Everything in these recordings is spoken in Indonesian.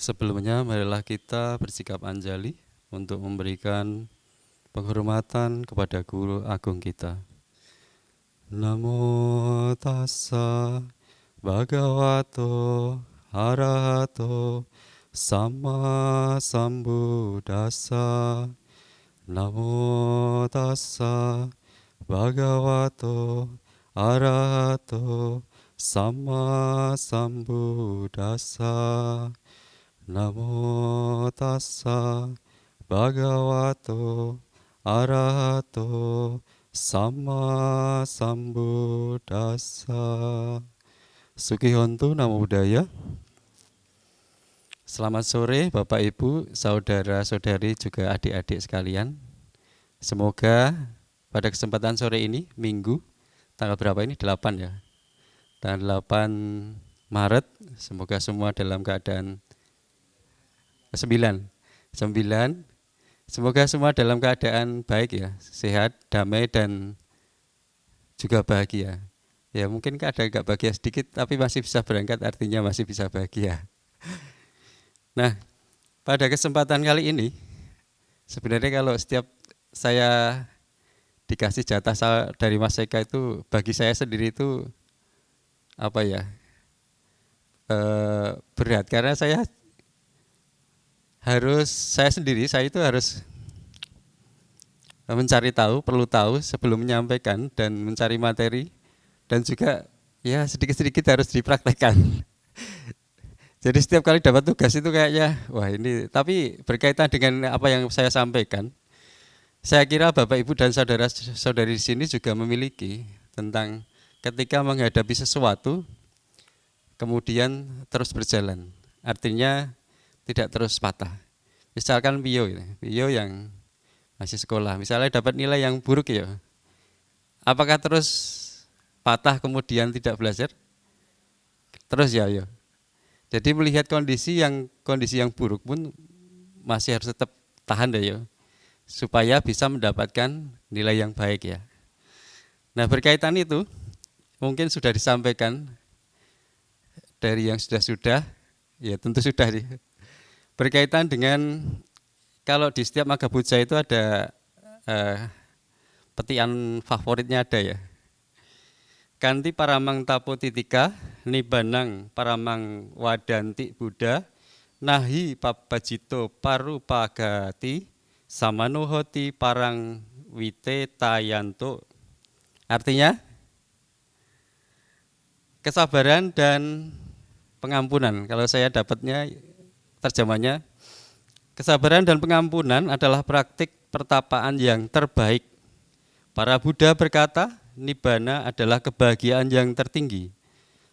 Sebelumnya marilah kita bersikap anjali untuk memberikan penghormatan kepada Guru Agung kita. Namo tassa bhagavato arahato sama sambuddhassa. Namo tassa bhagavato arahato sama sambuddhassa. Namo tassa bhagavato arahato sama sambuddhassa. Sukihontu Namo Buddhaya. Selamat sore Bapak Ibu, saudara-saudari juga adik-adik sekalian. Semoga pada kesempatan sore ini, Minggu, tanggal berapa ini? 8 ya. Tanggal 8 Maret, semoga semua dalam keadaan 9. Semoga semua dalam keadaan baik ya, sehat, damai dan juga bahagia. Ya mungkin ada agak bahagia sedikit tapi masih bisa berangkat, artinya masih bisa bahagia. Nah, pada kesempatan kali ini sebenarnya kalau setiap saya dikasih jatah dari Mas Eka itu, bagi saya sendiri itu apa ya, berat karena saya itu harus mencari tahu, perlu tahu sebelum menyampaikan dan mencari materi dan juga ya sedikit-sedikit harus dipraktekkan. Jadi setiap kali dapat tugas itu kayaknya wah ini, tapi berkaitan dengan apa yang saya sampaikan, saya kira Bapak Ibu dan saudara-saudari di sini juga memiliki tentang ketika menghadapi sesuatu kemudian terus berjalan. Artinya tidak terus patah. Misalkan Pio yang masih sekolah, misalnya dapat nilai yang buruk ya, apakah terus patah kemudian tidak belajar? Terus ya. Jadi melihat kondisi yang buruk pun masih harus tetap tahan deh ya, supaya bisa mendapatkan nilai yang baik ya. Nah berkaitan itu mungkin sudah disampaikan dari yang sudah, ya tentu sudah sih. Berkaitan dengan kalau di setiap Maga Puja itu ada petian favoritnya ada ya. Kanti paramang tapo titika, nibanang paramang wadanti Buddha, nahi pabajito parupagati, samanuhoti parang wite tayanto. Artinya kesabaran dan pengampunan. Kalau saya dapatnya terjemahnya, kesabaran dan pengampunan adalah praktik pertapaan yang terbaik. Para Buddha berkata, nibbana adalah kebahagiaan yang tertinggi.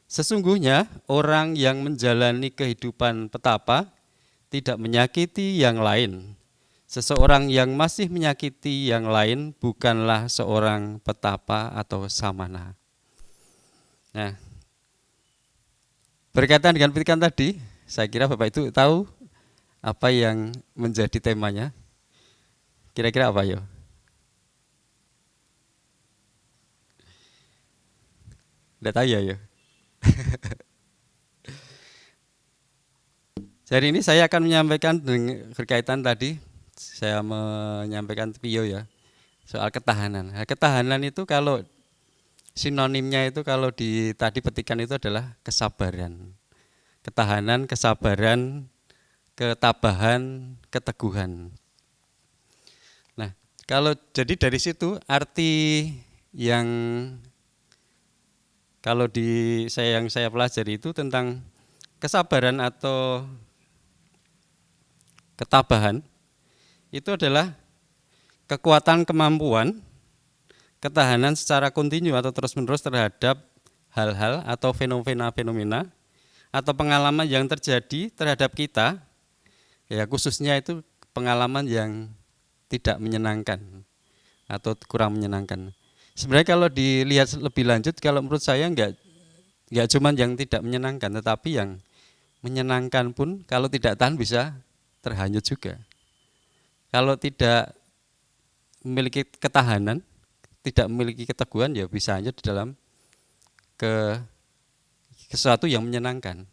Sesungguhnya orang yang menjalani kehidupan petapa tidak menyakiti yang lain. Seseorang yang masih menyakiti yang lain bukanlah seorang petapa atau samana. Nah, berkaitan dengan petikan tadi, saya kira Bapak itu tahu apa yang menjadi temanya. Kira-kira apa ya? Tidak tahu ya. Jadi ini saya akan menyampaikan berkaitan tadi, saya menyampaikan Pio ya, soal ketahanan. Nah, ketahanan itu kalau sinonimnya itu kalau di tadi petikan itu adalah kesabaran. Ketahanan, kesabaran, ketabahan, keteguhan. Nah, kalau jadi dari situ arti yang kalau yang saya pelajari itu tentang kesabaran atau ketabahan itu adalah kekuatan kemampuan ketahanan secara kontinu atau terus-menerus terhadap hal-hal atau fenomena-fenomena atau pengalaman yang terjadi terhadap kita, ya khususnya itu pengalaman yang tidak menyenangkan atau kurang menyenangkan. Sebenarnya kalau dilihat lebih lanjut, kalau menurut saya enggak cuma yang tidak menyenangkan, tetapi yang menyenangkan pun kalau tidak tahan bisa terhanyut juga. Kalau tidak memiliki ketahanan, tidak memiliki keteguhan, ya bisa hanyut di dalam sesuatu yang menyenangkan.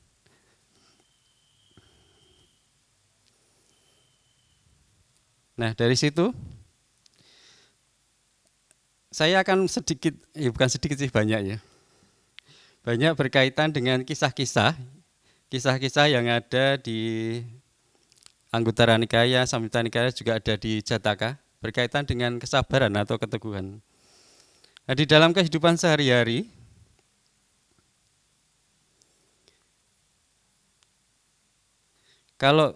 Nah, dari situ saya akan sedikit, bukan sedikit sih, banyak ya. Banyak berkaitan dengan kisah-kisah yang ada di Anggutara Nikaya, Samyutta Nikaya, juga ada di Jataka, berkaitan dengan kesabaran atau keteguhan. Nah, di dalam kehidupan sehari-hari, kalau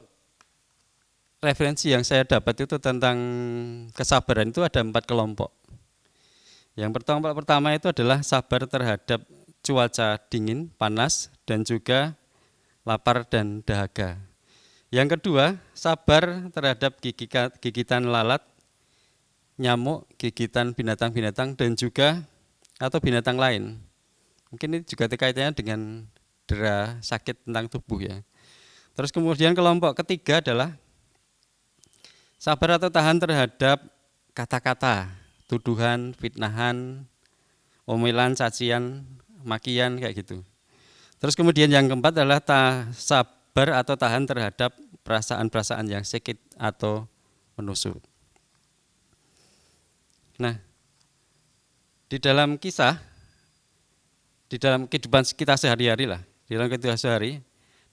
referensi yang saya dapat itu tentang kesabaran itu ada 4 kelompok. Yang pertama itu adalah sabar terhadap cuaca dingin, panas, dan juga lapar dan dahaga. Yang kedua, sabar terhadap gigitan lalat, nyamuk, gigitan binatang-binatang, dan juga atau binatang lain. Mungkin ini juga terkaitannya dengan dera sakit tentang tubuh ya. Terus kemudian kelompok ketiga adalah sabar atau tahan terhadap kata-kata, tuduhan, fitnahan, omelan, cacian, makian, kayak gitu. Terus kemudian yang keempat adalah sabar atau tahan terhadap perasaan-perasaan yang sakit atau menusuk. Nah, di dalam kehidupan kita sehari-hari lah, di dalam kehidupan sehari,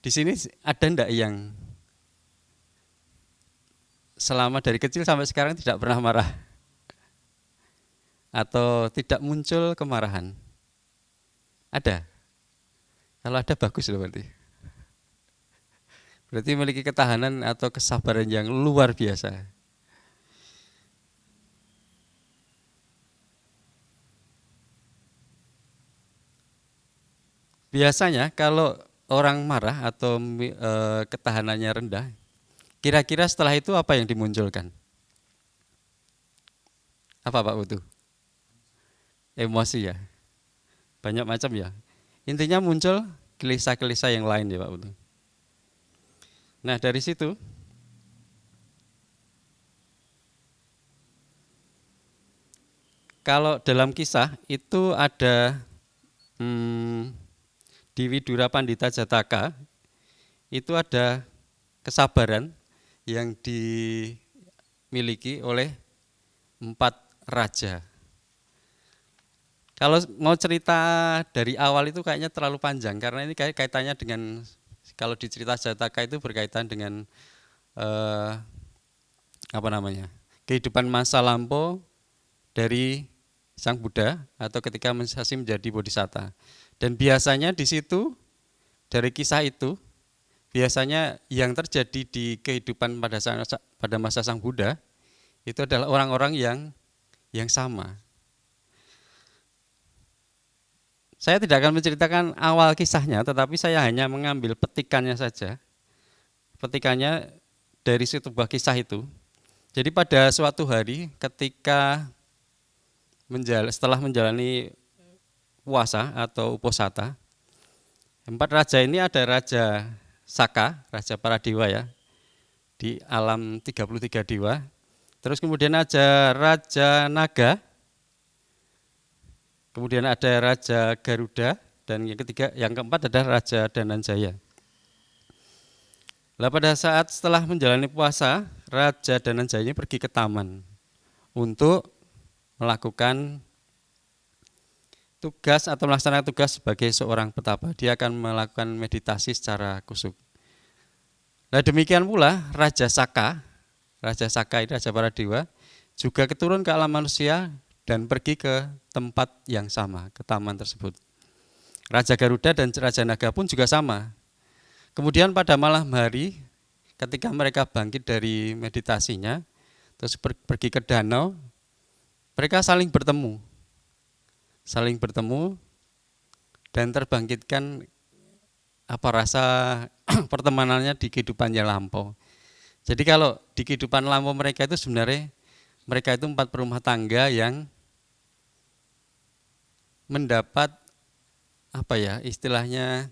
di sini ada enggak yang selama dari kecil sampai sekarang tidak pernah marah atau tidak muncul kemarahan? Ada? Kalau ada bagus loh berarti. Berarti memiliki ketahanan atau kesabaran yang luar biasa. Biasanya kalau orang marah atau ketahanannya rendah, kira-kira setelah itu apa yang dimunculkan? Apa Pak Putu? Emosi ya. Banyak macam ya. Intinya muncul gelisah-gelisah yang lain ya Pak Putu. Nah, dari situ kalau dalam kisah itu ada di Widura Pandita Jataka itu ada kesabaran yang dimiliki oleh 4 raja. Kalau mau cerita dari awal itu kayaknya terlalu panjang karena ini kaitannya dengan, kalau di cerita Jataka itu berkaitan dengan kehidupan masa lampau dari Sang Buddha atau ketika masih menjadi bodhisatta. Dan biasanya di situ dari kisah itu biasanya yang terjadi di kehidupan pada masa Sang Buddha itu adalah orang-orang yang sama. Saya tidak akan menceritakan awal kisahnya, tetapi saya hanya mengambil petikannya saja. Petikannya dari sebuah kisah itu. Jadi pada suatu hari ketika setelah menjalani puasa atau uposatha, 4 raja ini ada Raja Saka, Raja para dewa ya, di alam 33 dewa. Terus kemudian ada Raja Naga, kemudian ada Raja Garuda, dan yang keempat adalah Raja Dananjaya. Nah, pada saat setelah menjalani puasa, Raja Dananjaya ini pergi ke taman untuk melakukan tugas atau melaksanakan tugas sebagai seorang petapa. Dia akan melakukan meditasi secara kusuk. Nah, demikian pula Raja Saka ini Raja para dewa, juga keturun ke alam manusia dan pergi ke tempat yang sama, ke taman tersebut. Raja Garuda dan Raja Naga pun juga sama. Kemudian pada malam hari ketika mereka bangkit dari meditasinya, terus pergi ke danau, mereka saling bertemu dan terbangkitkan rasa pertemanannya di kehidupannya lampau. Jadi kalau di kehidupan lampau mereka itu sebenarnya mereka itu 4 perumah tangga yang mendapat istilahnya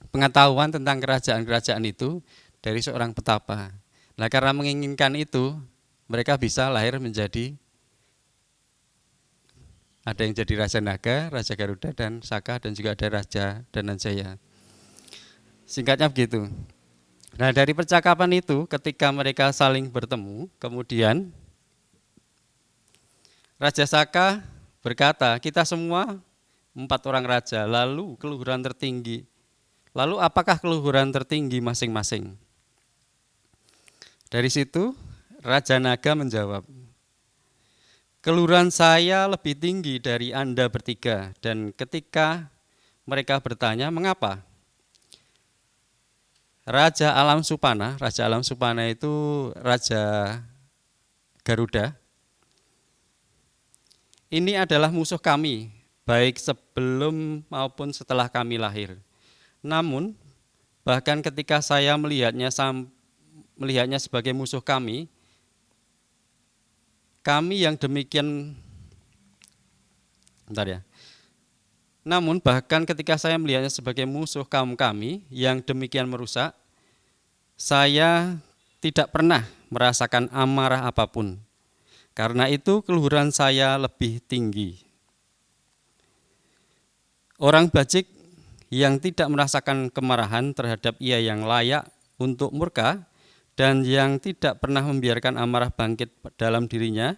pengetahuan tentang kerajaan-kerajaan itu dari seorang petapa. Nah, karena menginginkan itu, mereka bisa lahir menjadi, ada yang jadi Raja Naga, Raja Garuda dan Saka, dan juga ada Raja Dananjaya. Singkatnya begitu. Nah, dari percakapan itu ketika mereka saling bertemu, kemudian Raja Saka berkata, kita semua 4 orang raja, lalu keluhuran tertinggi. Lalu apakah keluhuran tertinggi masing-masing? Dari situ Raja Naga menjawab, keluhuran saya lebih tinggi dari Anda bertiga. Dan ketika mereka bertanya, mengapa? Raja Alam Supana itu Raja Garuda. Ini adalah musuh kami, baik sebelum maupun setelah kami lahir. Namun, bahkan ketika saya melihatnya sebagai musuh kami yang demikian, bentar ya. Namun, bahkan ketika saya melihatnya sebagai musuh kaum kami yang demikian merusak, saya tidak pernah merasakan amarah apapun. Karena itu keluhuran saya lebih tinggi. Orang bajik yang tidak merasakan kemarahan terhadap ia yang layak untuk murka dan yang tidak pernah membiarkan amarah bangkit dalam dirinya,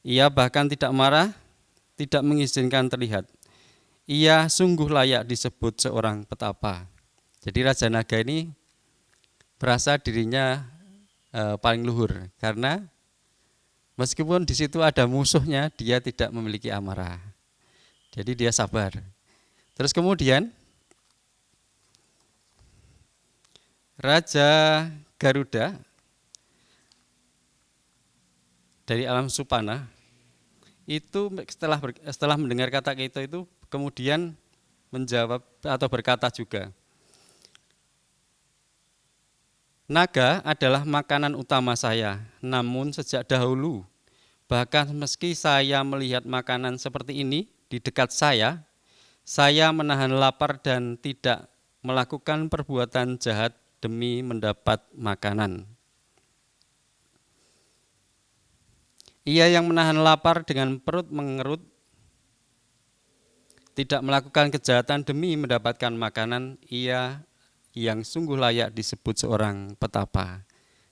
ia bahkan tidak marah, tidak mengizinkan terlihat. Ia sungguh layak disebut seorang petapa. Jadi Raja Naga ini merasa dirinya paling luhur karena meskipun di situ ada musuhnya, dia tidak memiliki amarah. Jadi dia sabar. Terus kemudian Raja Garuda dari Alam Supana itu setelah mendengar kata itu kemudian menjawab atau berkata juga, naga adalah makanan utama saya, namun sejak dahulu, bahkan meski saya melihat makanan seperti ini di dekat saya menahan lapar dan tidak melakukan perbuatan jahat demi mendapat makanan. Ia yang menahan lapar dengan perut mengerut, tidak melakukan kejahatan demi mendapatkan makanan, ia yang sungguh layak disebut seorang petapa.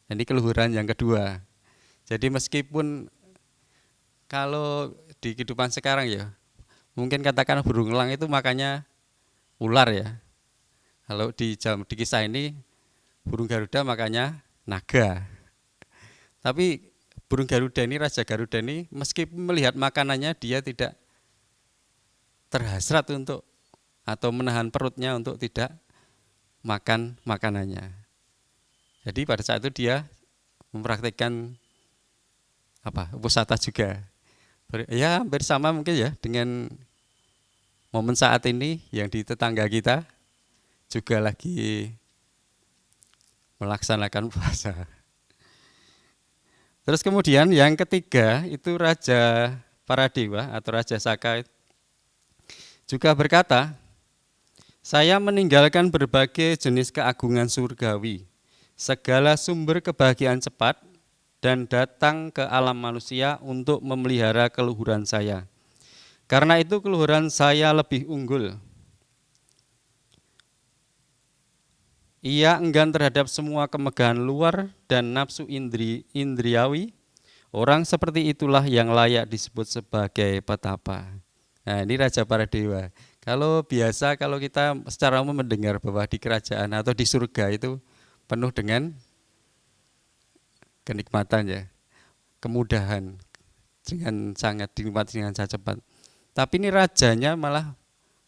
Ini keluhuran yang kedua. Jadi meskipun kalau di kehidupan sekarang ya, mungkin katakan burung elang itu makannya ular ya. Kalau di kisah ini burung Garuda makannya naga. Tapi burung Garuda ini, Raja Garuda ini meskipun melihat makanannya dia tidak terhasrat untuk atau menahan perutnya untuk tidak makan makanannya. Jadi pada saat itu dia mempraktikkan wisata juga. Ya hampir sama mungkin ya dengan momen saat ini yang di tetangga kita juga lagi melaksanakan puasa. Terus kemudian yang ketiga itu Raja Paradewa atau Raja Saka juga berkata, saya meninggalkan berbagai jenis keagungan surgawi, segala sumber kebahagiaan cepat, dan datang ke alam manusia untuk memelihara keluhuran saya. Karena itu keluhuran saya lebih unggul. Ia enggan terhadap semua kemegahan luar dan nafsu indriawi. Orang seperti itulah yang layak disebut sebagai petapa. Nah, ini Raja Paradewa. Kalau kita secara umum mendengar bahwa di kerajaan atau di surga itu penuh dengan kenikmatan ya, kemudahan dengan sangat dinikmati dengan sangat cepat. Tapi ini rajanya malah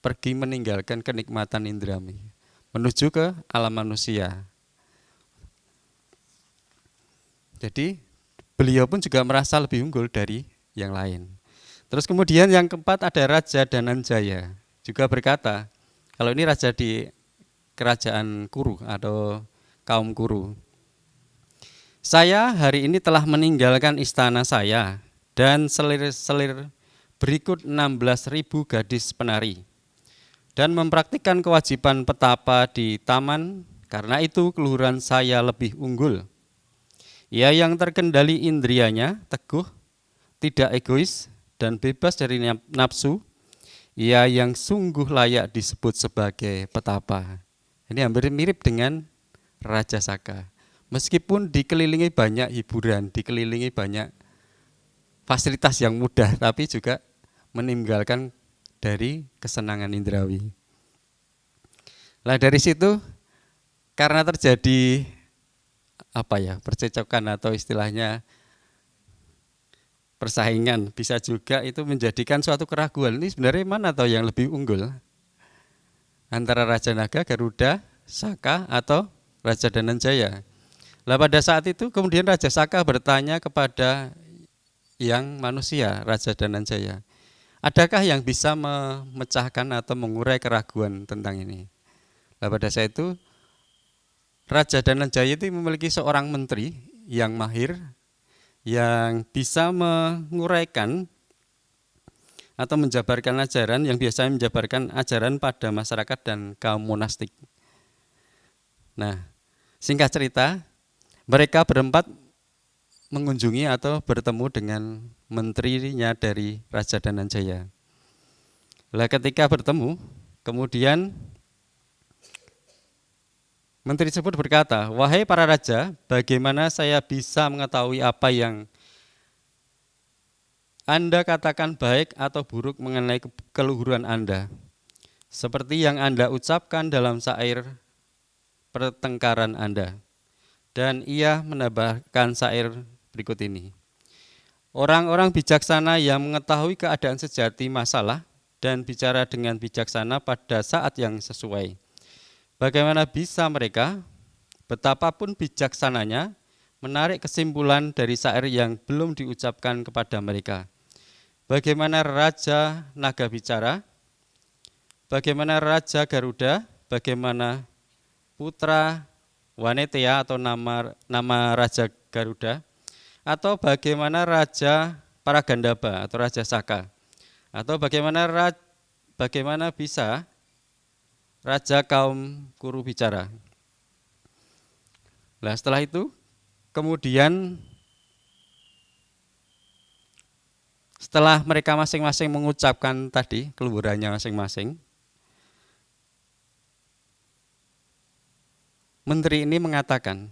pergi meninggalkan kenikmatan indrami, menuju ke alam manusia. Jadi beliau pun juga merasa lebih unggul dari yang lain. Terus kemudian yang keempat ada Raja Dananjaya, juga berkata, kalau ini raja di kerajaan Kuru atau kaum Kuru. Saya hari ini telah meninggalkan istana saya dan selir-selir berikut 16.000 gadis penari dan mempraktikkan kewajiban petapa di taman, karena itu keluhuran saya lebih unggul. Ia yang terkendali indrianya, teguh, tidak egois, dan bebas dari nafsu, ia yang sungguh layak disebut sebagai petapa. Ini hampir mirip dengan Raja Saka. Meskipun dikelilingi banyak hiburan, dikelilingi banyak fasilitas yang mudah, tapi juga meninggalkan dari kesenangan indrawi. Nah dari situ karena terjadi percecokan atau istilahnya persaingan, bisa juga itu menjadikan suatu keraguan, ini sebenarnya mana atau yang lebih unggul antara Raja Naga, Garuda, Saka atau Raja Dananjaya. Nah pada saat itu kemudian Raja Saka bertanya kepada yang manusia, Raja Dananjaya, adakah yang bisa memecahkan atau mengurai keraguan tentang ini? Nah pada saat itu Raja Dananjaya itu memiliki seorang menteri yang mahir, yang bisa menguraikan atau menjabarkan ajaran, yang biasanya menjabarkan ajaran pada masyarakat dan kaum monastik. Nah, singkat cerita, mereka berempat mengunjungi atau bertemu dengan menterinya dari Raja Dananjaya. Nah, ketika bertemu, kemudian menteri tersebut berkata, wahai para raja, bagaimana saya bisa mengetahui apa yang Anda katakan baik atau buruk mengenai keluhuran Anda? Seperti yang Anda ucapkan dalam syair pertengkaran Anda. Dan ia menambahkan syair berikut ini. Orang-orang bijaksana yang mengetahui keadaan sejati masalah dan bicara dengan bijaksana pada saat yang sesuai. Bagaimana bisa mereka, betapapun bijaksananya, menarik kesimpulan dari syair yang belum diucapkan kepada mereka. Bagaimana Raja Naga bicara, bagaimana Raja Garuda, bagaimana Putra Wanetea atau nama Raja Garuda, atau bagaimana Raja Paragandaba atau Raja Saka, atau bagaimana bisa Raja kaum Kuru bicara. Nah setelah itu kemudian setelah mereka masing-masing mengucapkan tadi keluhurannya masing-masing, menteri ini mengatakan,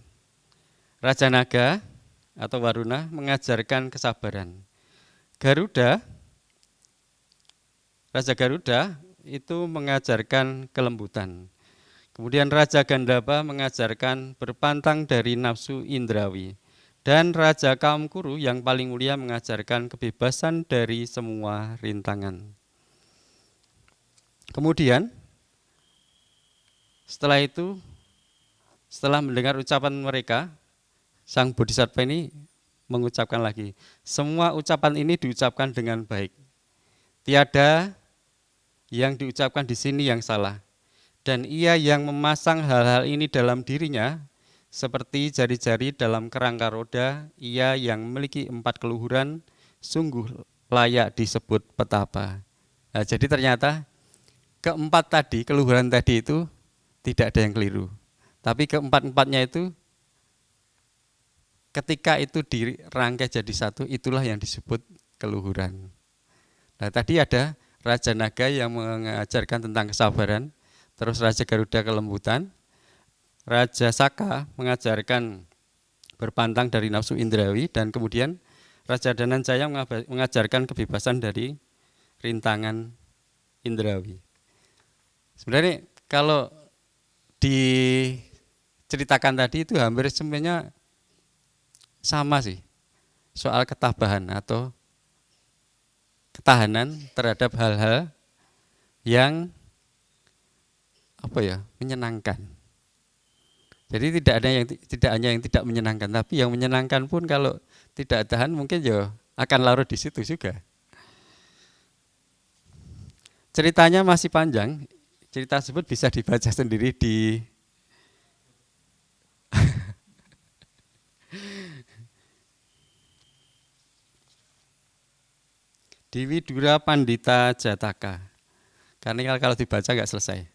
Raja Naga atau Waruna mengajarkan kesabaran. Raja Garuda itu mengajarkan kelembutan. Kemudian Raja Gandhaba mengajarkan berpantang dari nafsu indrawi. Dan Raja kaum Kuru yang paling mulia mengajarkan kebebasan dari semua rintangan. Kemudian setelah itu, setelah mendengar ucapan mereka, Sang Bodhisattva ini mengucapkan lagi, semua ucapan ini diucapkan dengan baik. Tiada yang diucapkan di sini yang salah. Dan ia yang memasang hal-hal ini dalam dirinya, seperti jari-jari dalam kerangka roda, ia yang memiliki 4 keluhuran, sungguh layak disebut petapa. Nah, jadi ternyata keempat tadi, keluhuran tadi itu tidak ada yang keliru. Tapi keempat-empatnya itu ketika itu dirangkai jadi satu, itulah yang disebut keluhuran. Nah, tadi ada Raja Naga yang mengajarkan tentang kesabaran, terus Raja Garuda kelembutan, Raja Saka mengajarkan berpantang dari nafsu indrawi, dan kemudian Raja Dananjaya mengajarkan kebebasan dari rintangan indrawi. Sebenarnya kalau diceritakan tadi itu hampir semuanya sama sih, soal ketabahan atau ketahanan terhadap hal-hal yang menyenangkan. Jadi tidak hanya yang tidak menyenangkan, tapi yang menyenangkan pun kalau tidak tahan mungkin ya akan larut di situ juga. Ceritanya masih panjang. Cerita tersebut bisa dibaca sendiri di Widura Pandita Jataka. Karena kalau dibaca nggak selesai.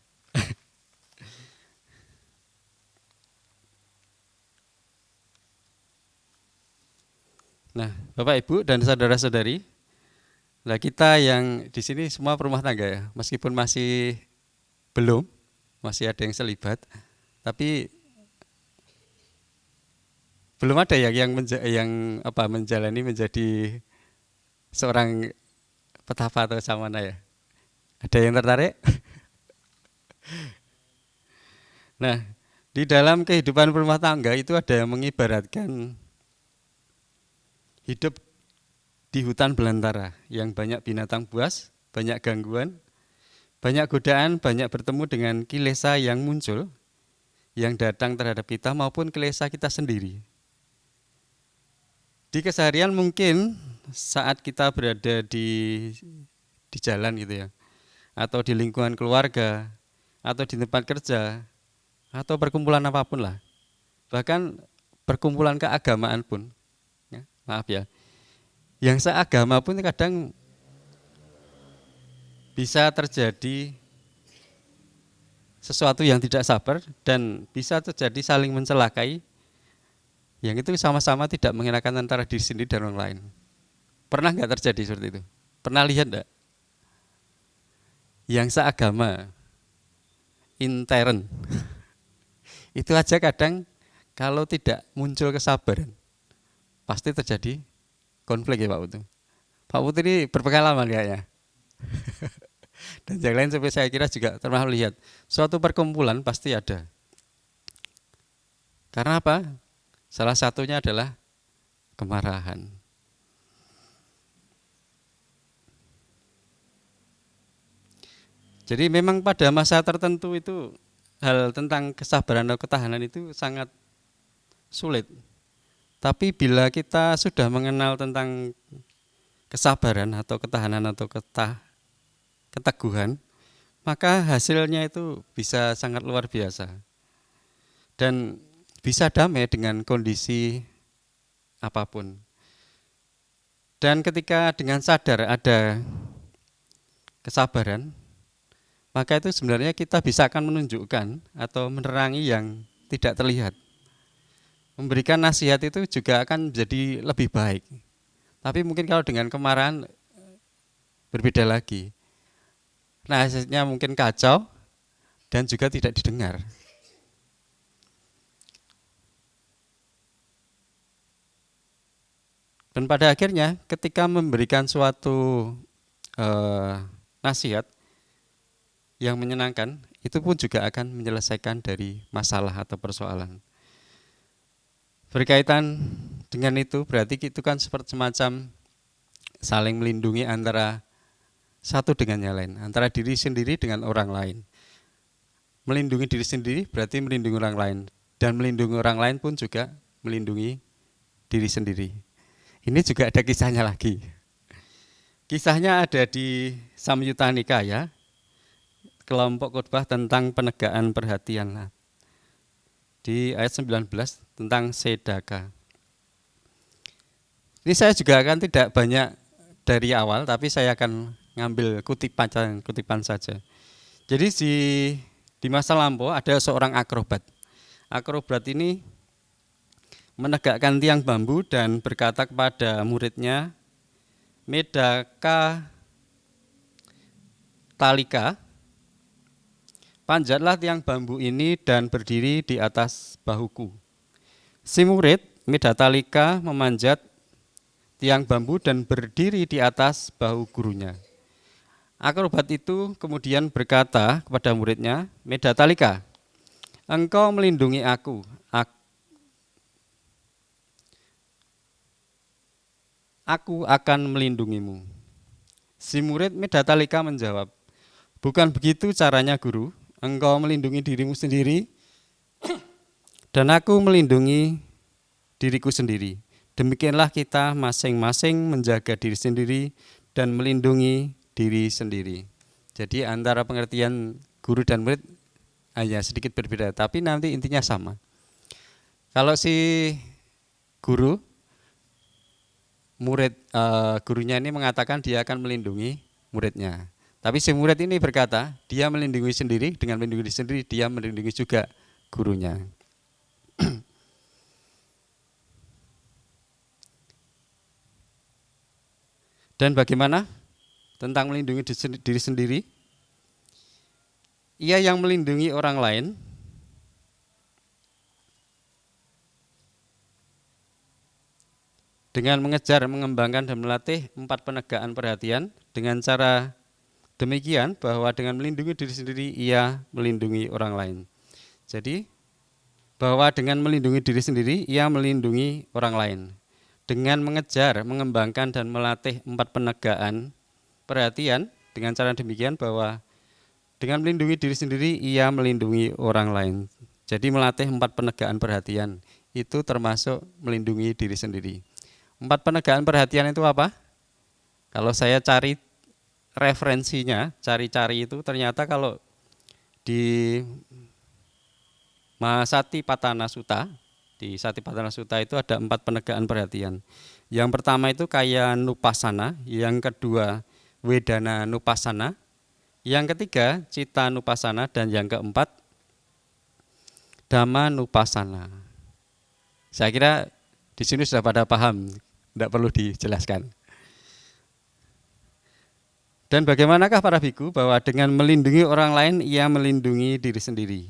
Nah, Bapak Ibu dan saudara-saudari, nah kita yang di sini semua perumah tangga ya, meskipun masih ada yang selibat, tapi Belum ada ya yang apa menjalani menjadi seorang petapa atau samana ya. Ada yang tertarik? Nah, di dalam kehidupan rumah tangga itu ada yang mengibaratkan hidup di hutan belantara yang banyak binatang buas, banyak gangguan, banyak godaan, banyak bertemu dengan kilesa yang muncul, yang datang terhadap kita maupun kilesa kita sendiri. Di keseharian mungkin saat kita berada di jalan gitu ya, atau di lingkungan keluarga, atau di tempat kerja, atau perkumpulan apapun lah, bahkan perkumpulan keagamaan pun, ya, maaf ya, yang seagama pun kadang bisa terjadi sesuatu yang tidak sabar dan bisa terjadi saling mencelakai yang itu sama-sama tidak mengenakan antara diri sendiri dan orang lain. Pernah nggak terjadi seperti itu? Pernah lihat nggak? Yang seagama, intern, itu aja kadang kalau tidak muncul kesabaran, pasti terjadi konflik ya Pak Putu. Pak Putu ini berpengalaman kayaknya. Dan yang lain sampai saya kira juga pernah lihat. Suatu perkumpulan pasti ada. Karena apa? Salah satunya adalah kemarahan. Jadi memang pada masa tertentu itu hal tentang kesabaran atau ketahanan itu sangat sulit. Tapi bila kita sudah mengenal tentang kesabaran atau ketahanan atau keteguhan, maka hasilnya itu bisa sangat luar biasa. Dan bisa damai dengan kondisi apapun. Dan ketika dengan sadar ada kesabaran, maka itu sebenarnya kita bisa akan menunjukkan atau menerangi yang tidak terlihat. Memberikan nasihat itu juga akan menjadi lebih baik. Tapi mungkin kalau dengan kemarahan berbeda lagi. Nasihatnya mungkin kacau dan juga tidak didengar. Dan pada akhirnya ketika memberikan suatu nasihat yang menyenangkan, itu pun juga akan menyelesaikan dari masalah atau persoalan. Berkaitan dengan itu berarti itu kan seperti semacam saling melindungi antara satu dengan yang lain, antara diri sendiri dengan orang lain. Melindungi diri sendiri berarti melindungi orang lain, dan melindungi orang lain pun juga melindungi diri sendiri. Ini juga ada kisahnya lagi. Kisahnya ada di Samyutta Nikaya, kelompok khotbah tentang penegaan perhatian. Di ayat 19 tentang sedaka. Ini saya juga akan tidak banyak dari awal, tapi saya akan ngambil kutipan saja. Jadi di masa lampau ada seorang akrobat. Akrobat ini menegakkan tiang bambu dan berkata kepada muridnya, Medaka Talika, panjatlah tiang bambu ini dan berdiri di atas bahuku. Si murid Medatalika memanjat tiang bambu dan berdiri di atas bahu gurunya. Akrobat itu kemudian berkata kepada muridnya, Medatalika, engkau melindungi aku akan melindungimu. Si murid Medatalika menjawab, bukan begitu caranya guru, engkau melindungi dirimu sendiri dan aku melindungi diriku sendiri. Demikianlah kita masing-masing menjaga diri sendiri dan melindungi diri sendiri. Jadi antara pengertian guru dan murid hanya sedikit berbeda, tapi nanti intinya sama. Kalau si guru, gurunya ini mengatakan dia akan melindungi muridnya. Tapi si murid ini berkata, dia melindungi sendiri, dengan melindungi diri sendiri, dia melindungi juga gurunya. Dan bagaimana tentang melindungi diri sendiri? Ia yang melindungi orang lain dengan mengejar, mengembangkan dan melatih 4 penegakan perhatian. Dengan cara demikian bahwa dengan melindungi diri sendiri ia melindungi orang lain. Jadi bahwa dengan melindungi diri sendiri ia melindungi orang lain. Dengan mengejar, mengembangkan dan melatih 4 penegakan perhatian, dengan cara demikian bahwa dengan melindungi diri sendiri ia melindungi orang lain. Jadi melatih 4 penegakan perhatian itu termasuk melindungi diri sendiri. 4 penegakan perhatian itu apa? Kalau saya cari referensinya, cari-cari itu ternyata kalau di Satipatthana Sutta, di Satipatthana Sutta itu ada 4 penegakan perhatian. Yang pertama itu kaya nupassana, yang kedua wedana nupassana, yang ketiga cita nupassana, dan yang keempat dhamma nupassana. Saya kira di sini sudah pada paham, tidak perlu dijelaskan. Dan bagaimanakah para biku bahwa dengan melindungi orang lain ia melindungi diri sendiri.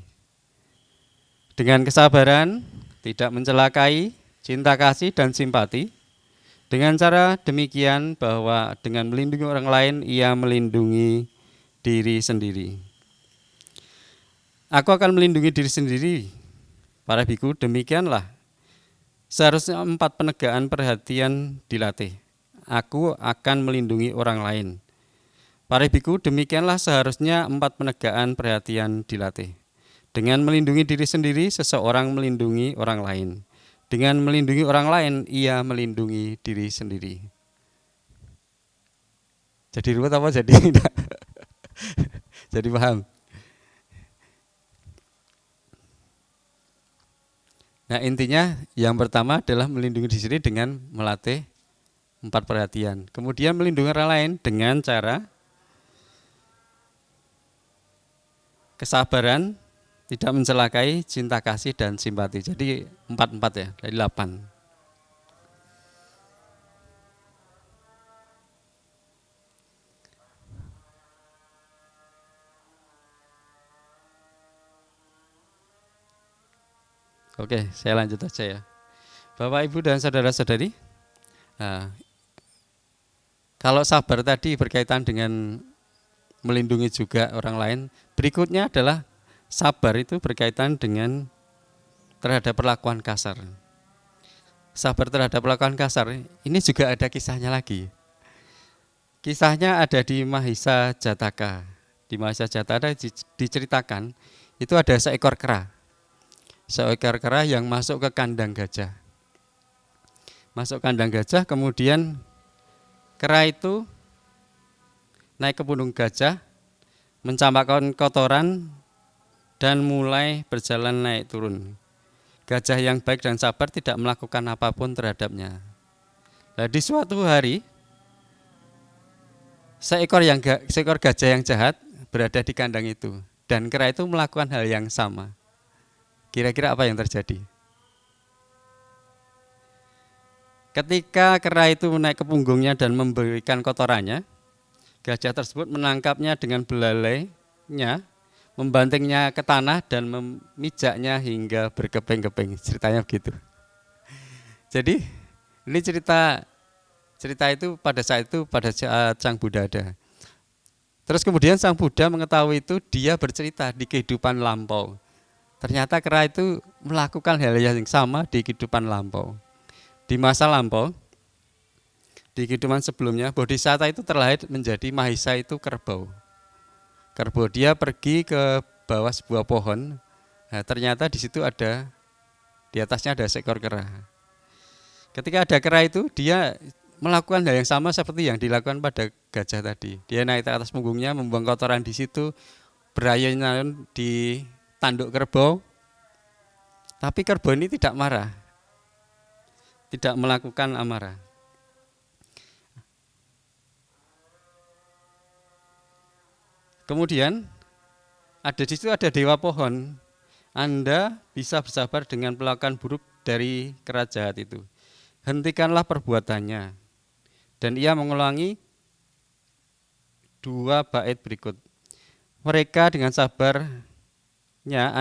Dengan kesabaran, tidak mencelakai, cinta kasih dan simpati. Dengan cara demikian bahwa dengan melindungi orang lain ia melindungi diri sendiri. Aku akan melindungi diri sendiri, para biku, demikianlah seharusnya 4 penegakan perhatian dilatih. Aku akan melindungi orang lain. Para biku, demikianlah seharusnya 4 penegakan perhatian dilatih. Dengan melindungi diri sendiri, seseorang melindungi orang lain. Dengan melindungi orang lain, ia melindungi diri sendiri. Jadi ruwet apa jadi tidak? Jadi paham? Nah, intinya yang pertama adalah melindungi diri sendiri dengan melatih 4 perhatian. Kemudian melindungi orang lain dengan cara kesabaran, tidak mencelakai, cinta kasih dan simpati. Jadi 4 ya, dari 8. Oke, saya lanjut aja ya. Bapak, Ibu dan saudara-saudari, nah, kalau sabar tadi berkaitan dengan melindungi juga orang lain, berikutnya adalah sabar itu berkaitan dengan terhadap perlakuan kasar. Sabar terhadap perlakuan kasar, ini juga ada kisahnya lagi. Kisahnya ada di Mahisa Jataka. Di Mahisa Jataka diceritakan, itu ada seekor kera. Seekor kera yang masuk ke kandang gajah. Masuk kandang gajah, kemudian kera itu naik ke pundak gajah, mencampakkan kotoran, dan mulai berjalan naik turun. Gajah yang baik dan sabar tidak melakukan apapun terhadapnya. Nah, di suatu hari, seekor gajah yang jahat berada di kandang itu, dan kera itu melakukan hal yang sama. Kira-kira apa yang terjadi? Ketika kera itu naik ke punggungnya dan memberikan kotorannya, gajah tersebut menangkapnya dengan belalainya, membantingnya ke tanah dan memijaknya hingga berkeping-keping. Ceritanya begitu. Jadi ini cerita itu pada saat Sang Buddha ada. Terus kemudian Sang Buddha mengetahui itu, dia bercerita di kehidupan lampau. Ternyata kera itu melakukan hal yang sama di kehidupan lampau. Di masa lampau, di kehidupan sebelumnya, Bodhisatta itu terlahir menjadi Mahisa itu kerbau. Kerbau, dia pergi ke bawah sebuah pohon. Nah, ternyata di situ di atasnya ada seekor kera. Ketika ada kera itu, dia melakukan hal yang sama seperti yang dilakukan pada gajah tadi. Dia naik ke atas punggungnya, membuang kotoran di situ, berayun di tanduk kerbau. Tapi kerbau ini tidak marah, tidak melakukan amarah. Kemudian di situ ada dewa pohon. Anda bisa bersabar dengan perlakuan buruk dari kera jahat itu. Hentikanlah perbuatannya. Dan ia mengulangi 2 bait berikut. Mereka dengan sabarnya,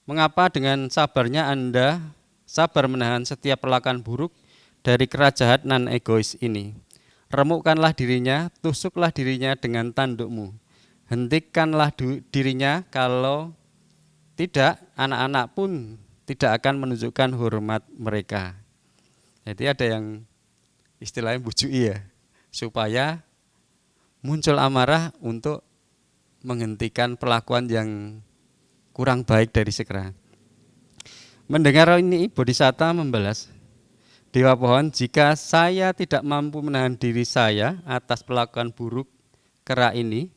mengapa dengan sabarnya Anda sabar menahan setiap perlakuan buruk dari kera jahat nan egois ini. Remukkanlah dirinya, tusuklah dirinya dengan tandukmu. Hentikanlah dirinya, kalau tidak, anak-anak pun tidak akan menunjukkan hormat mereka. Jadi ada yang istilahnya bujui ya, supaya muncul amarah untuk menghentikan perlakuan yang kurang baik dari si kera. Mendengar ini, Bodhisatta membalas, Dewa Pohon, jika saya tidak mampu menahan diri saya atas perlakuan buruk kera ini,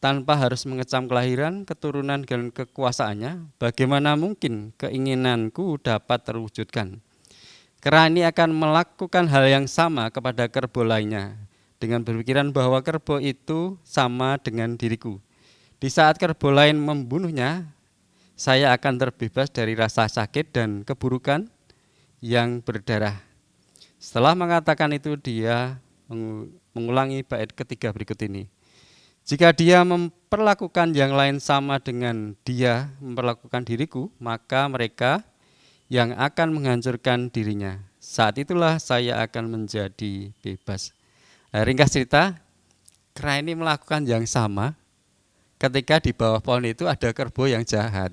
tanpa harus mengecam kelahiran, keturunan, dan kekuasaannya, bagaimana mungkin keinginanku dapat terwujudkan? Kera ini akan melakukan hal yang sama kepada kerbau lainnya, dengan berpikiran bahwa kerbau itu sama dengan diriku. Di saat kerbau lain membunuhnya, saya akan terbebas dari rasa sakit dan keburukan yang berdarah. Setelah mengatakan itu, dia mengulangi bait ketiga berikut ini. Jika dia memperlakukan yang lain sama dengan dia memperlakukan diriku, maka mereka yang akan menghancurkan dirinya. Saat itulah saya akan menjadi bebas. Ringkas cerita, kera ini melakukan yang sama ketika di bawah pohon itu ada kerbau yang jahat.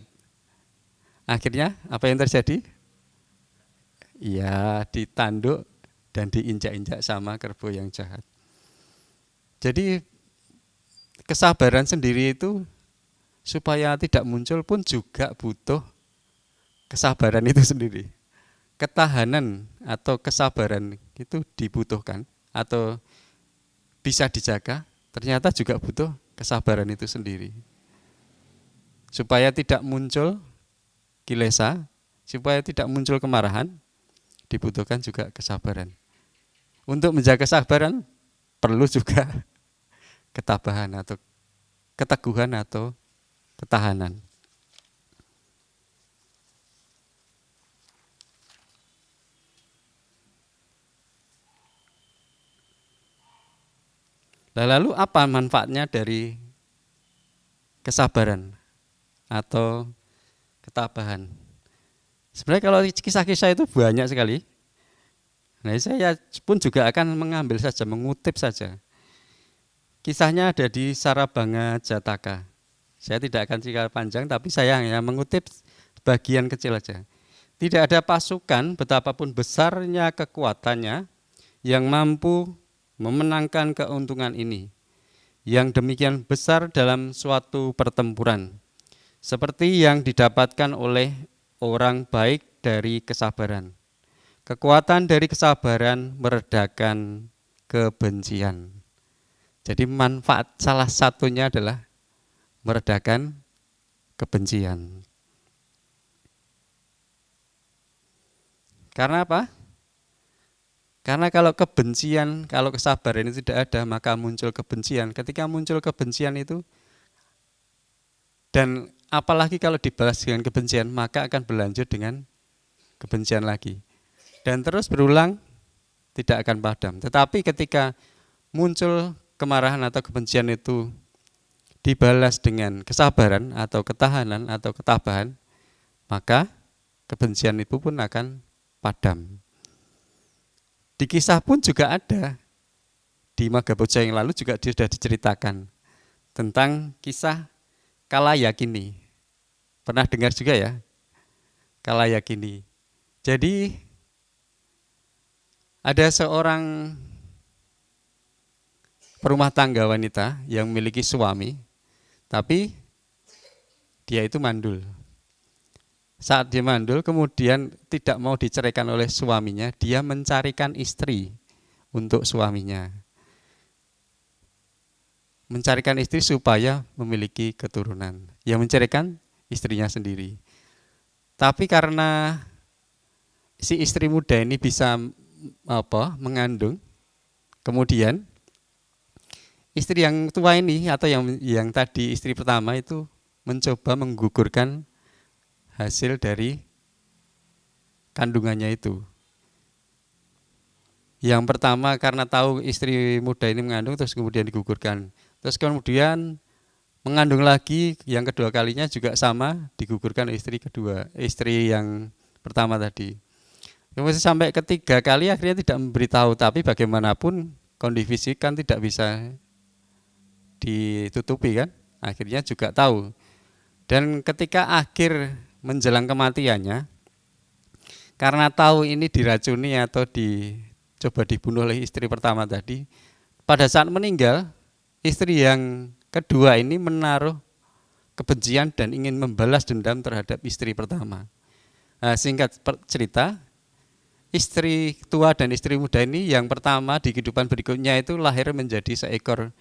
Akhirnya apa yang terjadi? Ya, ditanduk dan diinjak-injak sama kerbau yang jahat. Jadi kesabaran sendiri itu supaya tidak muncul pun juga butuh kesabaran itu sendiri. Ketahanan atau kesabaran itu dibutuhkan atau bisa dijaga, ternyata juga butuh kesabaran itu sendiri. Supaya tidak muncul kilesa, supaya tidak muncul kemarahan, dibutuhkan juga kesabaran. Untuk menjaga kesabaran perlu juga ketabahan atau keteguhan atau ketahanan. Lalu apa manfaatnya dari kesabaran atau ketabahan? Sebenarnya kalau kisah-kisah itu banyak sekali. Nah, saya pun juga akan mengambil saja, mengutip saja. Kisahnya ada di Sarabanga Jataka. Saya tidak akan cerita panjang, tapi saya hanya mengutip bagian kecil saja. Tidak ada pasukan betapapun besarnya kekuatannya yang mampu memenangkan keuntungan ini, yang demikian besar dalam suatu pertempuran, seperti yang didapatkan oleh orang baik dari kesabaran. Kekuatan dari kesabaran meredakan kebencian. Jadi manfaat salah satunya adalah meredakan kebencian. Karena apa? Karena kalau kebencian, kalau kesabaran itu tidak ada, maka muncul kebencian. Ketika muncul kebencian itu, dan apalagi kalau dibalas dengan kebencian, maka akan berlanjut dengan kebencian lagi. Dan terus berulang, tidak akan padam. Tetapi ketika muncul kemarahan atau kebencian itu dibalas dengan kesabaran atau ketahanan atau ketabahan, maka kebencian itu pun akan padam. Di kisah pun juga ada, di Magabodja yang lalu juga sudah diceritakan tentang kisah Kalayakini. Pernah dengar juga ya, Kalayakini. Jadi ada seorang perumah tangga wanita yang memiliki suami, tapi dia itu mandul. Saat dia mandul, kemudian tidak mau diceraikan oleh suaminya, dia mencarikan istri untuk suaminya. Mencarikan istri supaya memiliki keturunan. Yang menceraikan istrinya sendiri. Tapi karena si istri muda ini bisa mengandung, kemudian istri yang tua ini atau yang tadi istri pertama itu mencoba menggugurkan hasil dari kandungannya itu. Yang pertama karena tahu istri muda ini mengandung, terus kemudian digugurkan. Terus kemudian mengandung lagi, yang kedua kalinya juga sama, digugurkan istri kedua, istri yang pertama tadi. Kemudian sampai ketiga kali akhirnya tidak memberitahu, tapi bagaimanapun kondisi kan tidak bisa ditutupi kan, akhirnya juga tahu. Dan ketika akhir menjelang kematiannya, karena tahu ini diracuni atau coba dibunuh oleh istri pertama tadi, pada saat meninggal, istri yang kedua ini menaruh kebencian dan ingin membalas dendam terhadap istri pertama. Nah, singkat cerita, istri tua dan istri muda ini yang pertama di kehidupan berikutnya itu lahir menjadi seekor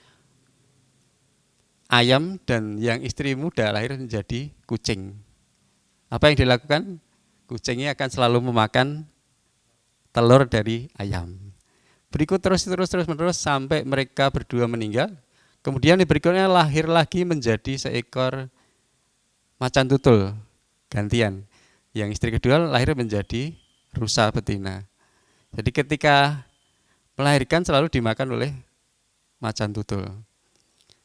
ayam, dan yang istri muda lahir menjadi kucing. Apa yang dilakukan? Kucingnya akan selalu memakan telur dari ayam. Berikut terus menerus sampai mereka berdua meninggal. Kemudian di berikutnya lahir lagi menjadi seekor macan tutul gantian. Yang istri kedua lahir menjadi rusa betina. Jadi ketika melahirkan selalu dimakan oleh macan tutul.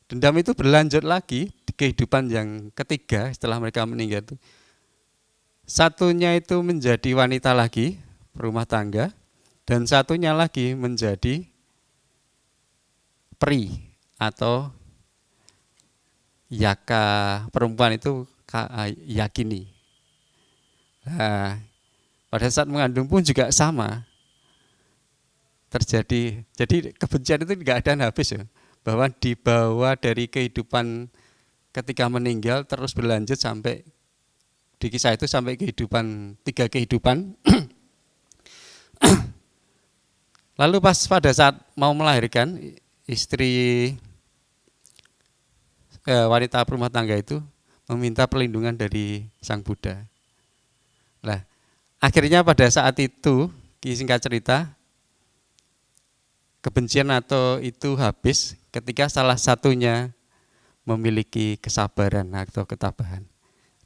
Dendam itu berlanjut lagi di kehidupan yang ketiga setelah mereka meninggal itu. Satunya itu menjadi wanita lagi, berumah tangga, dan satunya lagi menjadi peri atau yaka, perempuan itu yakini. Nah, pada saat mengandung pun juga sama terjadi. Jadi kebencian itu tidak ada habis ya, bahwa dibawa dari kehidupan ketika meninggal terus berlanjut sampai di kisah itu sampai kehidupan, 3 kehidupan. Lalu pas pada saat mau melahirkan, istri wanita berumah tangga itu meminta perlindungan dari Sang Buddha. Nah, akhirnya pada saat itu, singkat cerita, kebencian atau itu habis ketika salah satunya memiliki kesabaran atau ketabahan.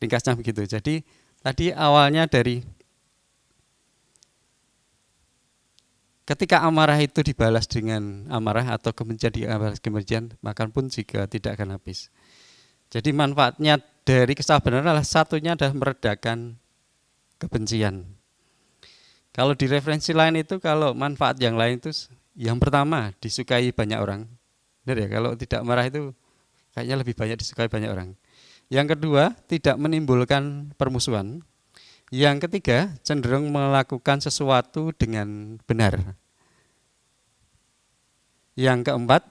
Ringkasnya begitu. Jadi tadi awalnya dari ketika amarah itu dibalas dengan amarah atau kebencian dibalas kebencian, maka pun juga tidak akan habis. Jadi manfaatnya dari kesabaran adalah satunya adalah meredakan kebencian. Kalau di referensi lain itu, kalau manfaat yang lain itu, yang pertama disukai banyak orang. Benar ya, kalau tidak marah itu kayaknya lebih banyak disukai banyak orang. Yang kedua, tidak menimbulkan permusuhan. Yang ketiga, cenderung melakukan sesuatu dengan benar. Yang keempat,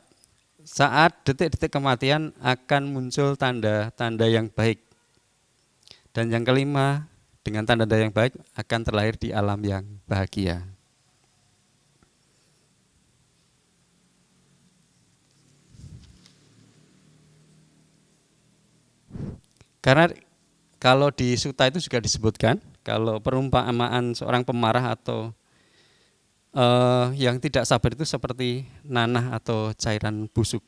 saat detik-detik kematian akan muncul tanda-tanda yang baik. Dan yang kelima, dengan tanda-tanda yang baik akan terlahir di alam yang bahagia. Karena kalau di Sutta itu juga disebutkan, kalau perumpamaan seorang pemarah atau yang tidak sabar itu seperti nanah atau cairan busuk.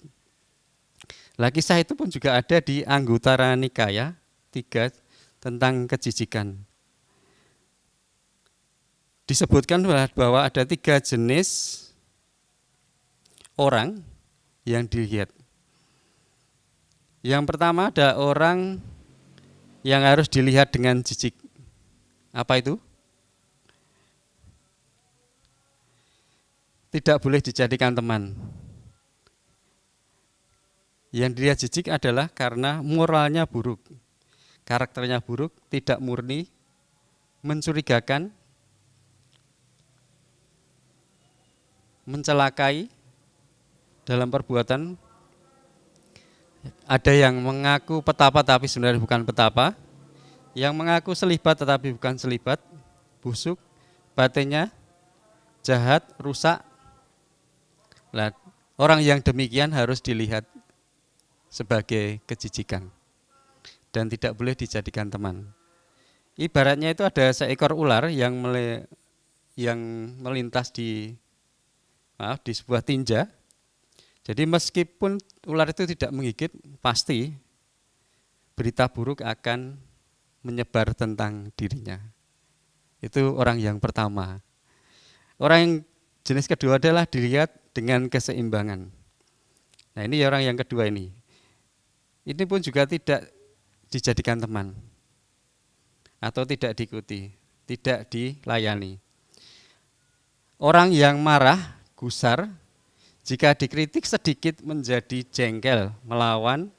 Lah kisah itu pun juga ada di Anggutara Nikaya 3 tentang kejijikan. Disebutkan bahwa ada 3 jenis orang yang dilihat. Yang pertama ada orang yang harus dilihat dengan jijik. Apa itu? Tidak boleh dijadikan teman. Yang dilihat jijik adalah karena moralnya buruk, karakternya buruk, tidak murni, mencurigakan, mencelakai dalam perbuatan. Ada yang mengaku petapa tapi sebenarnya bukan petapa, yang mengaku selibat tetapi bukan selibat, busuk, batinnya jahat, rusak. Nah, orang yang demikian harus dilihat sebagai kejijikan dan tidak boleh dijadikan teman. Ibaratnya itu ada seekor ular yang melintas di sebuah tinja. Jadi meskipun ular itu tidak menggigit, pasti berita buruk akan menyebar tentang dirinya. Itu orang yang pertama. Orang yang jenis kedua adalah dilihat dengan keseimbangan. Nah, ini orang yang kedua ini. Ini pun juga tidak dijadikan teman atau tidak diikuti, tidak dilayani. Orang yang marah, gusar, jika dikritik sedikit menjadi jengkel, melawan,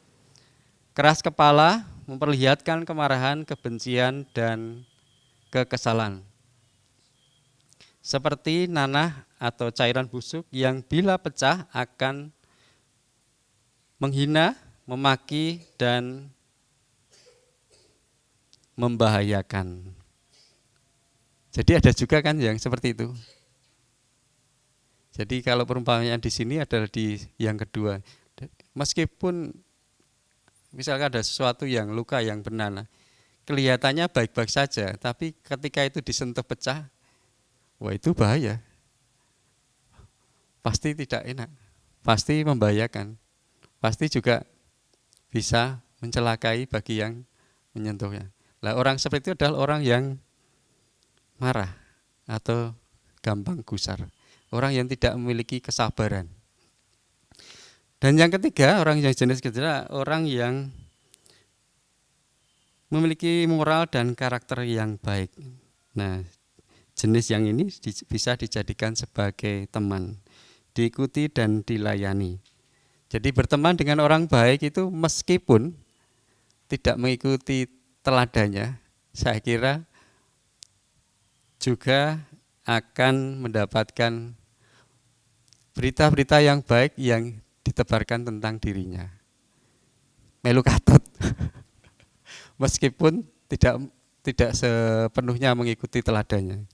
keras kepala, memperlihatkan kemarahan, kebencian, dan kekesalan. Seperti nanah atau cairan busuk yang bila pecah akan menghina, memaki, dan membahayakan. Jadi ada juga kan yang seperti itu. Jadi kalau perumpamaan di sini adalah di yang kedua. Meskipun misalkan ada sesuatu yang luka yang benar, kelihatannya baik-baik saja, tapi ketika itu disentuh pecah, wah itu bahaya. Pasti tidak enak, pasti membahayakan, pasti juga bisa mencelakai bagi yang menyentuhnya. Nah, orang seperti itu adalah orang yang marah atau gampang gusar, orang yang tidak memiliki kesabaran. Dan yang ketiga, orang yang jenis ketiga, orang yang memiliki moral dan karakter yang baik. Nah, jenis yang ini bisa dijadikan sebagai teman, diikuti dan dilayani. Jadi berteman dengan orang baik itu meskipun tidak mengikuti teladannya, saya kira juga akan mendapatkan berita-berita yang baik yang ditebarkan tentang dirinya. Melu katut. Meskipun tidak sepenuhnya mengikuti teladannya.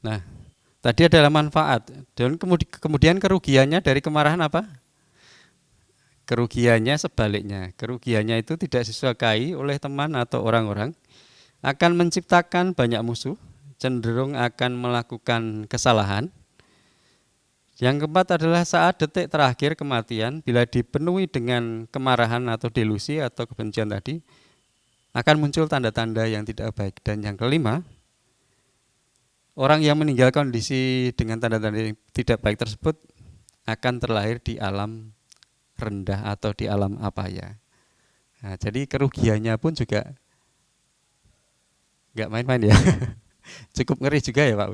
Nah, tadi adalah manfaat dan kemudian kerugiannya dari kemarahan apa? Kerugiannya sebaliknya. Kerugiannya itu tidak disukai oleh teman atau orang-orang, akan menciptakan banyak musuh, cenderung akan melakukan kesalahan. Yang keempat adalah saat detik terakhir kematian, bila dipenuhi dengan kemarahan atau delusi atau kebencian tadi, akan muncul tanda-tanda yang tidak baik. Dan yang kelima, orang yang meninggal kondisi dengan tanda-tanda yang tidak baik tersebut akan terlahir di alam rendah atau di alam apaya. Nah, jadi kerugiannya pun juga nggak main-main ya. Cukup ngeri juga ya Pak.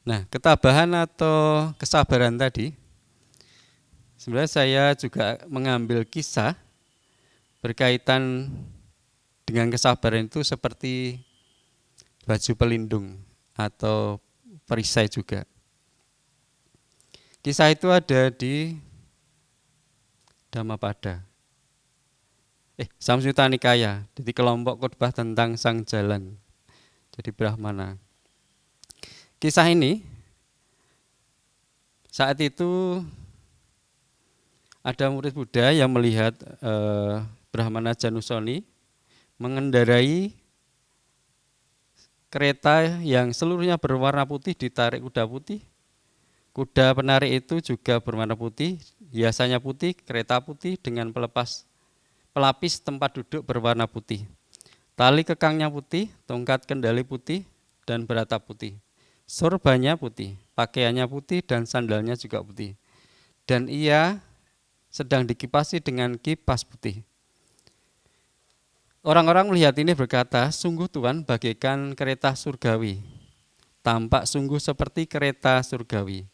Nah, ketabahan atau kesabaran tadi, sebenarnya saya juga mengambil kisah berkaitan dengan kesabaran itu seperti baju pelindung atau perisai juga. Kisah itu ada di Dhammapada. Samyutta Nikaya, jadi kelompok khotbah tentang sang jalan. Jadi Brahmana. Kisah ini saat itu ada murid Buddha yang melihat Brahmana Janusoni mengendarai kereta yang seluruhnya berwarna putih ditarik kuda putih. Kuda penarik itu juga berwarna putih, hiasannya putih, kereta putih dengan pelapis tempat duduk berwarna putih. Tali kekangnya putih, tongkat kendali putih, dan beratap putih. Sorbanya putih, pakaiannya putih dan sandalnya juga putih. Dan ia sedang dikipasi dengan kipas putih. Orang-orang melihat ini berkata, sungguh Tuhan bagaikan kereta surgawi. Tampak sungguh seperti kereta surgawi.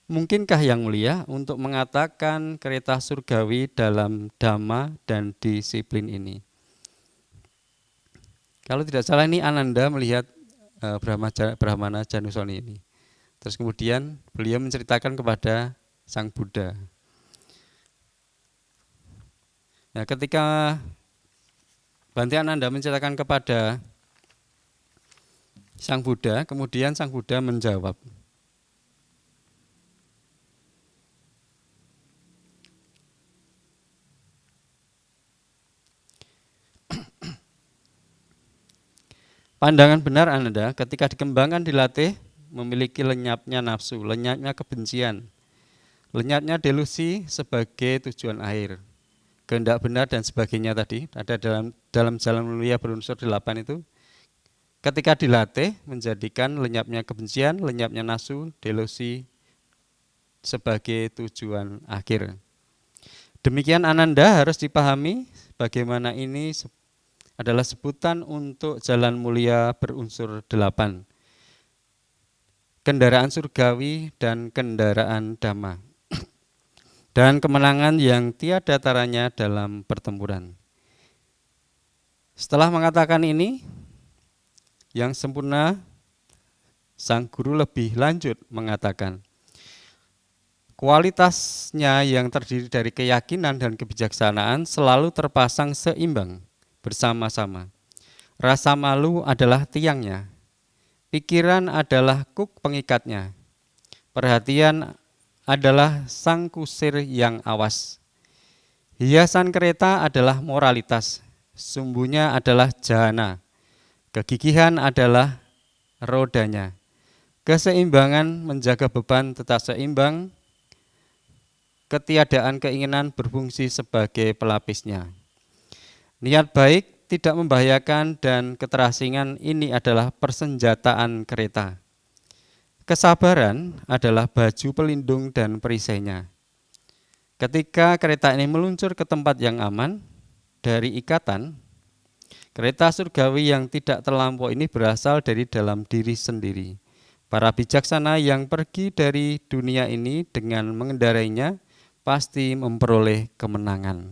Mungkinkah yang mulia untuk mengatakan kereta surgawi dalam dhamma dan disiplin ini? Kalau tidak salah ini Ananda melihat Brahmana Janusoni ini. Terus kemudian beliau menceritakan kepada Sang Buddha. Nah, ketika Bhante Ananda menceritakan kepada Sang Buddha, kemudian Sang Buddha menjawab. Pandangan benar Ananda ketika dikembangkan dilatih memiliki lenyapnya nafsu, lenyapnya kebencian, lenyapnya delusi sebagai tujuan akhir, kehendak benar dan sebagainya tadi ada dalam jalan mulia berunsur 8 itu. ketika dilatih menjadikan lenyapnya kebencian, lenyapnya nafsu, delusi sebagai tujuan akhir. Demikian Ananda harus dipahami bagaimana ini adalah sebutan untuk jalan mulia berunsur 8. Kendaraan surgawi dan kendaraan dhamma. Dan kemenangan yang tiada taranya dalam pertempuran. Setelah mengatakan ini, yang sempurna, sang guru lebih lanjut mengatakan, kualitasnya yang terdiri dari keyakinan dan kebijaksanaan selalu terpasang seimbang bersama-sama. Rasa malu adalah tiangnya, pikiran adalah kuk pengikatnya, perhatian adalah sang kusir yang awas. Hiasan kereta adalah moralitas, sumbunya adalah jana, kegigihan adalah rodanya. Keseimbangan menjaga beban tetap seimbang, ketiadaan keinginan berfungsi sebagai pelapisnya. Niat baik tidak membahayakan dan keterasingan ini adalah persenjataan kereta. Kesabaran adalah baju pelindung dan perisainya. Ketika kereta ini meluncur ke tempat yang aman dari ikatan, kereta surgawi yang tidak terlampau ini berasal dari dalam diri sendiri. Para bijaksana yang pergi dari dunia ini dengan mengendarainya pasti memperoleh kemenangan.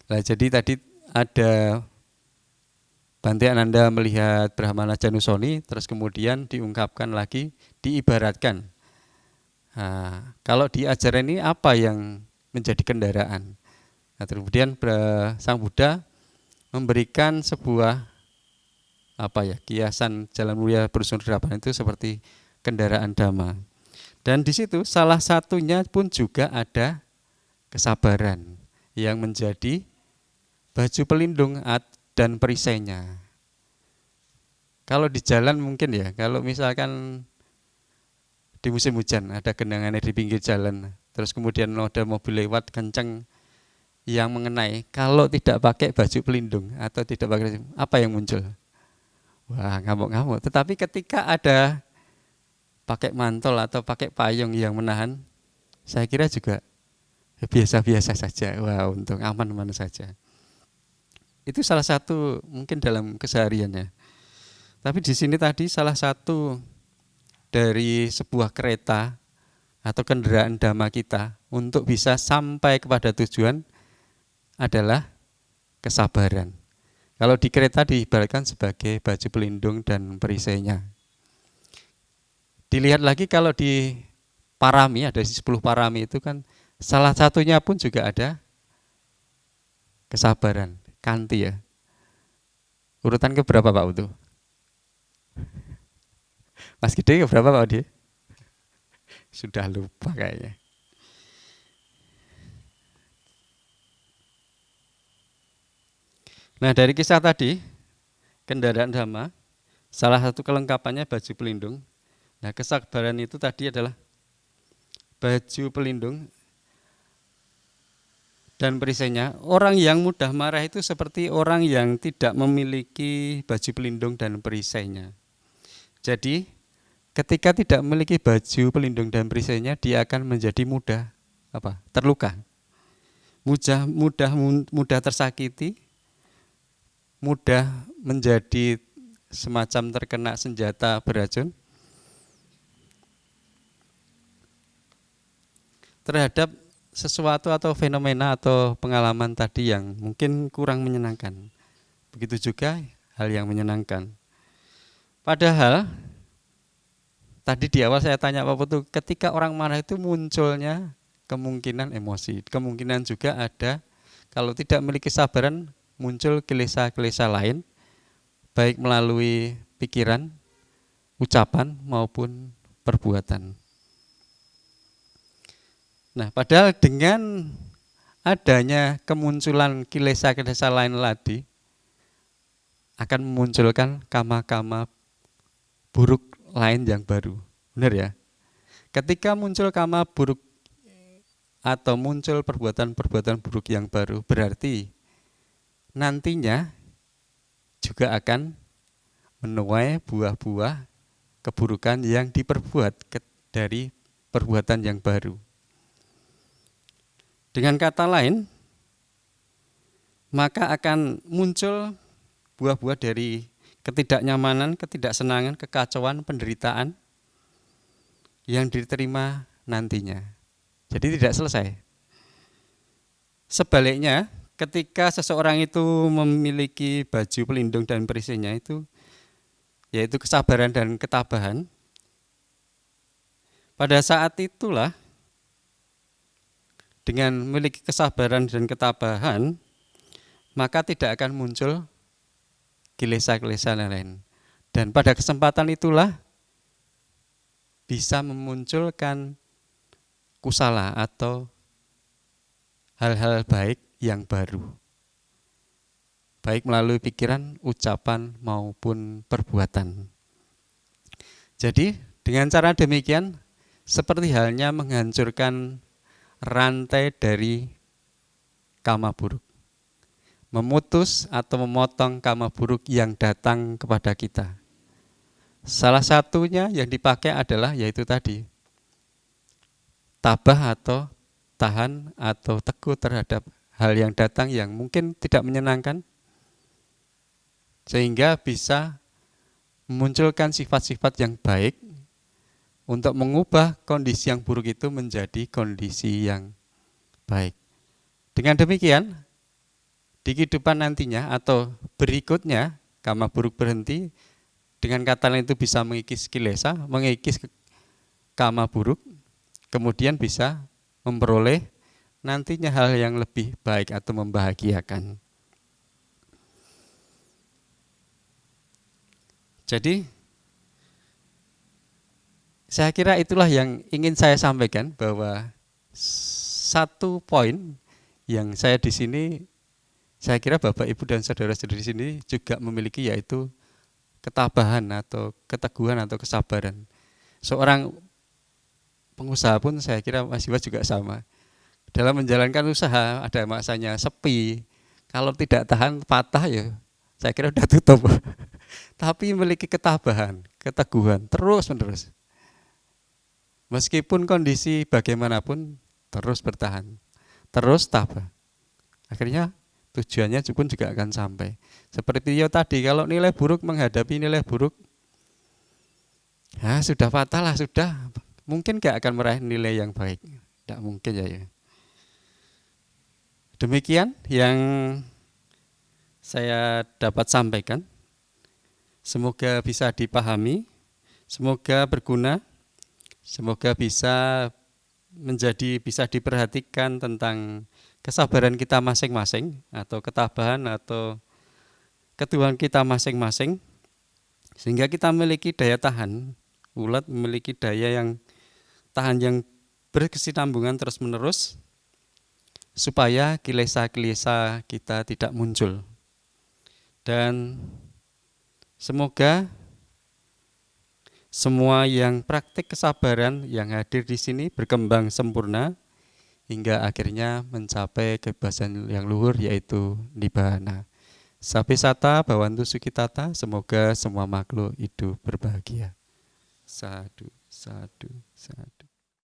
Nah, jadi tadi ada Bante Ananda melihat Brahmana Janusoni, terus kemudian diungkapkan lagi, diibaratkan. Nah, kalau di ajaran ini apa yang menjadi kendaraan? Nah, kemudian Sang Buddha memberikan sebuah kiasan jalan mulia berunsur 8 itu seperti kendaraan dhamma. Dan di situ salah satunya pun juga ada kesabaran yang menjadi baju pelindung dan perisainya. Kalau di jalan mungkin ya, kalau misalkan di musim hujan ada genangan di pinggir jalan, terus kemudian ada mobil lewat kencang yang mengenai, kalau tidak pakai baju pelindung atau tidak pakai, apa yang muncul? Wah, ngamuk-ngamuk. Tetapi ketika ada pakai mantel atau pakai payung yang menahan, saya kira juga biasa-biasa saja. Wah, untung aman-aman saja. Itu salah satu mungkin dalam kesehariannya. Tapi di sini tadi salah satu dari sebuah kereta atau kendaraan dhamma kita untuk bisa sampai kepada tujuan adalah kesabaran. Kalau di kereta diibaratkan sebagai baju pelindung dan perisainya. Dilihat lagi kalau di parami, ada 10 parami itu kan salah satunya pun juga ada kesabaran, kanti ya. Urutan keberapa Pak Utu? Mas Gede keberapa Pak Udi? Sudah lupa kayaknya. Nah, dari kisah tadi, kendaraan dhamma, salah satu kelengkapannya baju pelindung. Nah, kesabaran itu tadi adalah baju pelindung dan perisainya. Orang yang mudah marah itu seperti orang yang tidak memiliki baju pelindung dan perisainya. Jadi, ketika tidak memiliki baju pelindung dan perisainya, dia akan menjadi mudah terluka. Mudah tersakiti, mudah menjadi semacam terkena senjata beracun terhadap sesuatu atau fenomena atau pengalaman tadi yang mungkin kurang menyenangkan. Begitu juga hal yang menyenangkan. Padahal tadi di awal saya tanya Pak Putu, ketika orang marah itu munculnya kemungkinan emosi, kemungkinan juga ada kalau tidak memiliki kesabaran muncul kilesa-kilesa lain, baik melalui pikiran, ucapan maupun perbuatan. Nah, padahal dengan adanya kemunculan kilesa-kilesa lain tadi akan memunculkan kama-kama buruk lain yang baru. Benar ya? Ketika muncul kama buruk atau muncul perbuatan-perbuatan buruk yang baru, berarti nantinya juga akan menuai buah-buah keburukan yang diperbuat dari perbuatan yang baru. Dengan kata lain, maka akan muncul buah-buah dari ketidaknyamanan, ketidaksenangan, kekacauan, penderitaan yang diterima nantinya. Jadi tidak selesai. Sebaliknya, ketika seseorang itu memiliki baju pelindung dan perisainya itu, yaitu kesabaran dan ketabahan, pada saat itulah dengan memiliki kesabaran dan ketabahan, maka tidak akan muncul kilesa-kilesa lain. Dan pada kesempatan itulah bisa memunculkan kusala atau hal-hal baik yang baru. Baik melalui pikiran, ucapan maupun perbuatan. Jadi dengan cara demikian seperti halnya menghancurkan rantai dari kama buruk. Memutus atau memotong kama buruk yang datang kepada kita. Salah satunya yang dipakai adalah yaitu tadi, tabah atau tahan atau teguh terhadap hal yang datang yang mungkin tidak menyenangkan, sehingga bisa memunculkan sifat-sifat yang baik untuk mengubah kondisi yang buruk itu menjadi kondisi yang baik. Dengan demikian, di kehidupan nantinya atau berikutnya kama buruk berhenti, dengan kata lain itu bisa mengikis kilesa, mengikis kama buruk, kemudian bisa memperoleh nantinya hal yang lebih baik atau membahagiakan. Jadi saya kira itulah yang ingin saya sampaikan, bahwa satu poin yang saya di sini, saya kira Bapak Ibu dan saudara-saudari di sini juga memiliki, yaitu ketabahan atau keteguhan atau kesabaran. Seorang pengusaha pun saya kira Mas Iwas juga sama. Dalam menjalankan usaha ada masanya sepi. Kalau tidak tahan patah ya saya kira udah tutup. Tapi memiliki ketabahan, keteguhan terus-menerus. Meskipun kondisi bagaimanapun terus bertahan, terus tabah. Akhirnya tujuannya pun juga akan sampai. Seperti Tio tadi, kalau nilai buruk menghadapi nilai buruk, ya sudah fatal lah, sudah. Mungkin gak akan meraih nilai yang baik. Tidak mungkin ya. Demikian yang saya dapat sampaikan. Semoga bisa dipahami, semoga berguna, semoga bisa bisa diperhatikan tentang kesabaran kita masing-masing atau ketabahan atau keteguhan kita masing-masing, sehingga kita memiliki daya tahan, ulat memiliki daya yang tahan yang berkesinambungan terus-menerus, supaya kilesa-kilesa kita tidak muncul. Dan semoga semua yang praktik kesabaran yang hadir di sini berkembang sempurna hingga akhirnya mencapai kebebasan yang luhur, yaitu nibbana. Sapisata Bhavantu Sukitata, semoga semua makhluk hidup berbahagia. Sadu, sadu, sadu.